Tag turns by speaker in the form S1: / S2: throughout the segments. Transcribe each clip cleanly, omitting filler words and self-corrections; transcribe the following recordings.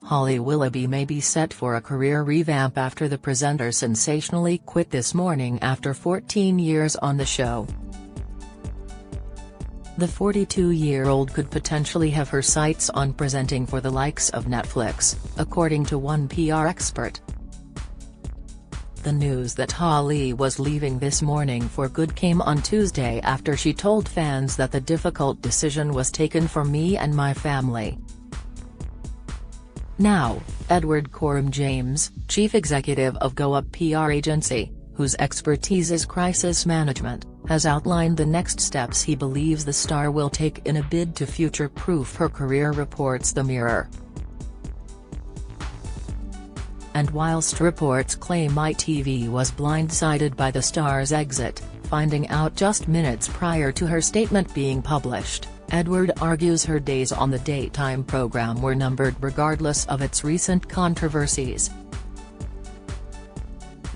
S1: Holly Willoughby may be set for a career revamp after the presenter sensationally quit this morning after 14 years on the show. The 42-year-old could potentially have her sights on presenting for the likes of Netflix, according to one PR expert. The news that Holly was leaving this morning for good came on Tuesday after she told fans that the difficult decision was taken for me and my family. Now, Edward Coram James, chief executive of Go Up PR agency, whose expertise is crisis management, has outlined the next steps he believes the star will take in a bid to future-proof her career, reports The Mirror. And whilst reports claim ITV was blindsided by the star's exit, finding out just minutes prior to her statement being published, Edward argues her days on the daytime program were numbered regardless of its recent controversies.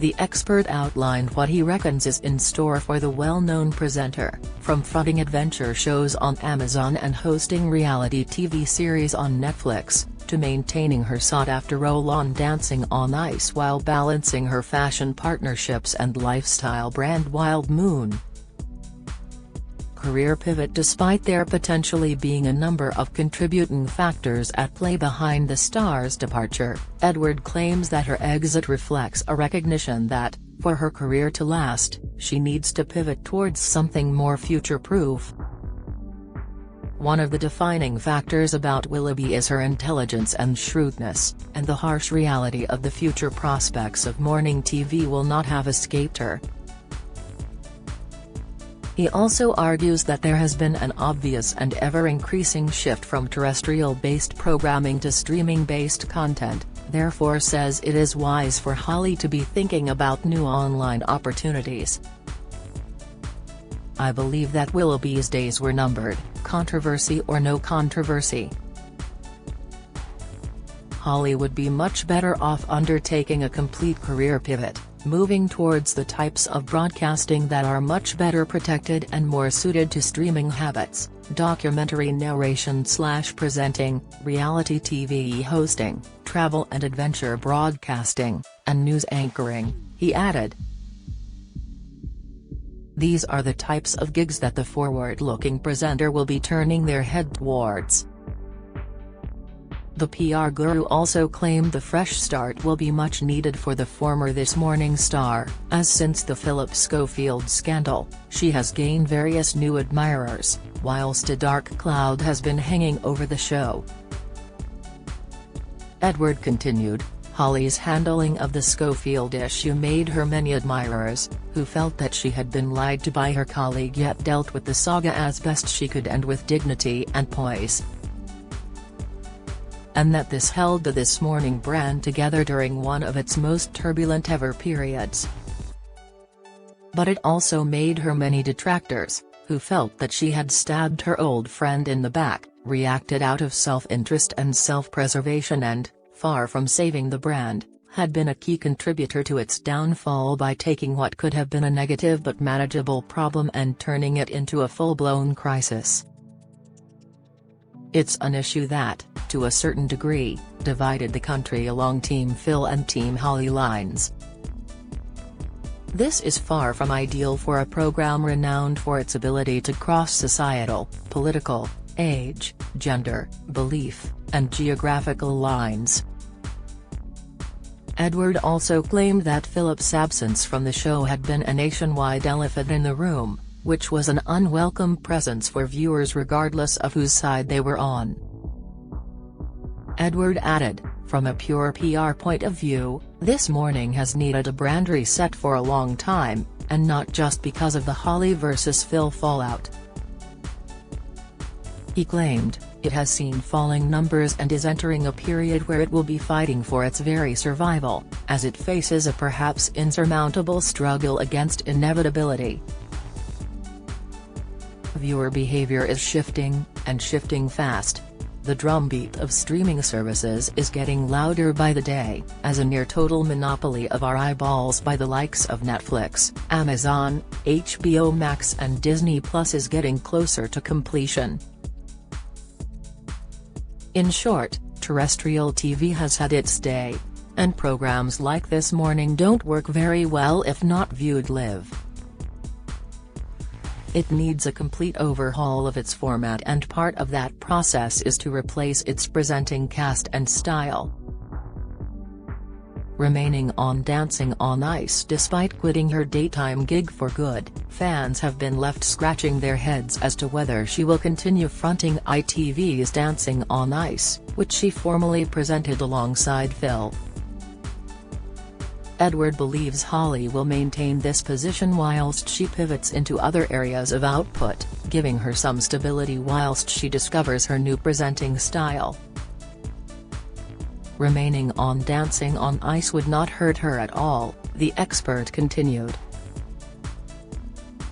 S1: The expert outlined what he reckons is in store for the well-known presenter, from fronting adventure shows on Amazon and hosting reality TV series on Netflix, to maintaining her sought-after role on Dancing on Ice while balancing her fashion partnerships and lifestyle brand Wild Moon. Career pivot. Despite there potentially being a number of contributing factors at play behind the star's departure, Edward claims that her exit reflects a recognition that, for her career to last, she needs to pivot towards something more future-proof. One of the defining factors about Willoughby is her intelligence and shrewdness, and the harsh reality of the future prospects of morning TV will not have escaped her. He also argues that there has been an obvious and ever-increasing shift from terrestrial-based programming to streaming-based content, therefore says it is wise for Holly to be thinking about new online opportunities. I believe that Willoughby's days were numbered, controversy or no controversy. Holly would be much better off undertaking a complete career pivot, moving towards the types of broadcasting that are much better protected and more suited to streaming habits: documentary narration/presenting, reality TV hosting, travel and adventure broadcasting, and news anchoring, he added. These are the types of gigs that the forward-looking presenter will be turning their head towards. The PR guru also claimed the fresh start will be much needed for the former This Morning star, as since the Philip Schofield scandal, she has gained various new admirers, whilst a dark cloud has been hanging over the show. Edward continued, Holly's handling of the Schofield issue made her many admirers, who felt that she had been lied to by her colleague yet dealt with the saga as best she could and with dignity and poise. And that this held the This Morning brand together during one of its most turbulent ever periods. But it also made her many detractors, who felt that she had stabbed her old friend in the back, reacted out of self-interest and self-preservation and, far from saving the brand, had been a key contributor to its downfall by taking what could have been a negative but manageable problem and turning it into a full-blown crisis. It's an issue that, to a certain degree, divided the country along Team Phil and Team Holly lines. This is far from ideal for a program renowned for its ability to cross societal, political, age, gender, belief, and geographical lines. Edward also claimed that Philip's absence from the show had been a nationwide elephant in the room, which was an unwelcome presence for viewers regardless of whose side they were on. Edward added, from a pure PR point of view, This Morning has needed a brand reset for a long time, and not just because of the Holly versus Phil fallout. He claimed, it has seen falling numbers and is entering a period where it will be fighting for its very survival, as it faces a perhaps insurmountable struggle against inevitability. Viewer behavior is shifting, and shifting fast. The drumbeat of streaming services is getting louder by the day, as a near-total monopoly of our eyeballs by the likes of Netflix, Amazon, HBO Max and Disney Plus is getting closer to completion. In short, terrestrial TV has had its day, and programs like This Morning don't work very well if not viewed live. It needs a complete overhaul of its format, and part of that process is to replace its presenting cast and style. Remaining on Dancing on Ice despite quitting her daytime gig for good, fans have been left scratching their heads as to whether she will continue fronting ITV's Dancing on Ice, which she formerly presented alongside Phil. Edward believes Holly will maintain this position whilst she pivots into other areas of output, giving her some stability whilst she discovers her new presenting style. Remaining on Dancing on Ice would not hurt her at all, the expert continued.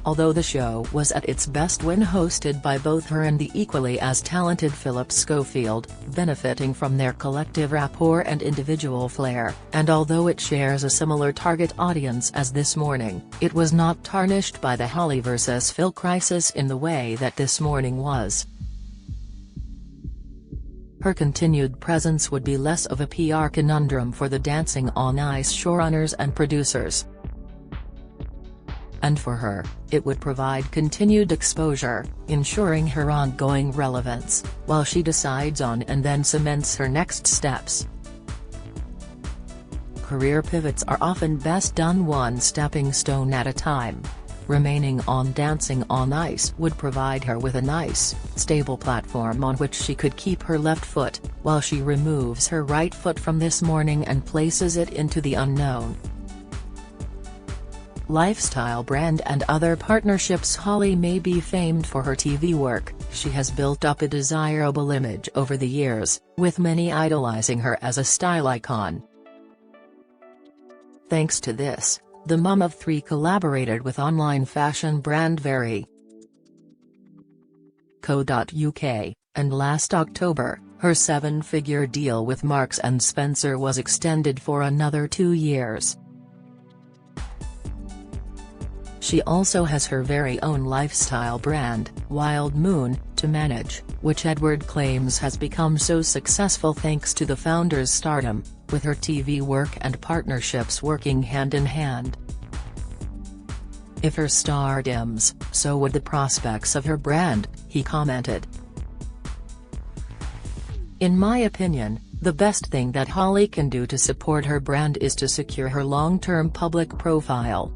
S1: Although the show was at its best when hosted by both her and the equally as talented Philip Schofield, benefiting from their collective rapport and individual flair, and although it shares a similar target audience as This Morning, it was not tarnished by the Holly vs. Phil crisis in the way that This Morning was. Her continued presence would be less of a PR conundrum for the Dancing on Ice showrunners and producers. And for her, it would provide continued exposure, ensuring her ongoing relevance, while she decides on and then cements her next steps. Career pivots are often best done one stepping stone at a time. Remaining on Dancing on Ice would provide her with a nice, stable platform on which she could keep her left foot, while she removes her right foot from This Morning and places it into the unknown. Lifestyle brand and other partnerships. Holly may be famed for her TV work, she has built up a desirable image over the years, with many idolizing her as a style icon. Thanks to this, the mum of three collaborated with online fashion brand Very.co.uk, and last October, her 7-figure deal with Marks & Spencer was extended for another 2 years. She also has her very own lifestyle brand, Wild Moon, to manage, which Edward claims has become so successful thanks to the founder's stardom, with her TV work and partnerships working hand in hand. If her star dims, so would the prospects of her brand, he commented. In my opinion, the best thing that Holly can do to support her brand is to secure her long-term public profile.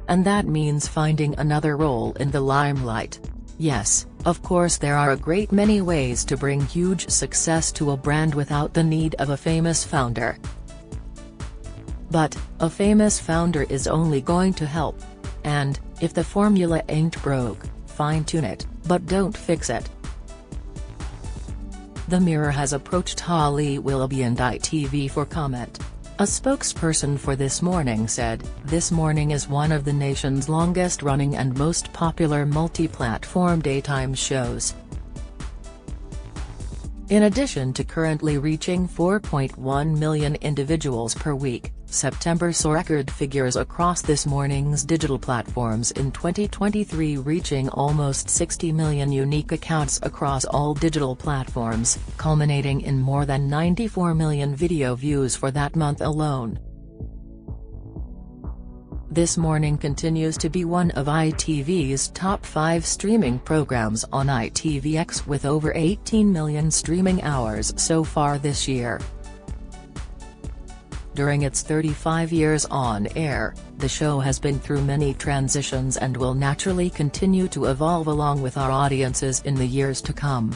S1: And that means finding another role in the limelight. Yes, of course there are a great many ways to bring huge success to a brand without the need of a famous founder. But, a famous founder is only going to help. And, if the formula ain't broke, fine-tune it, but don't fix it. The Mirror has approached Holly Willoughby and ITV for comment. A spokesperson for This Morning said, "This Morning is one of the nation's longest-running and most popular multi-platform daytime shows. In addition to currently reaching 4.1 million individuals per week, September saw record figures across This Morning's digital platforms in 2023, reaching almost 60 million unique accounts across all digital platforms, culminating in more than 94 million video views for that month alone. This Morning continues to be one of ITV's top 5 streaming programs on ITVX, with over 18 million streaming hours so far this year. During its 35 years on air, the show has been through many transitions and will naturally continue to evolve along with our audiences in the years to come.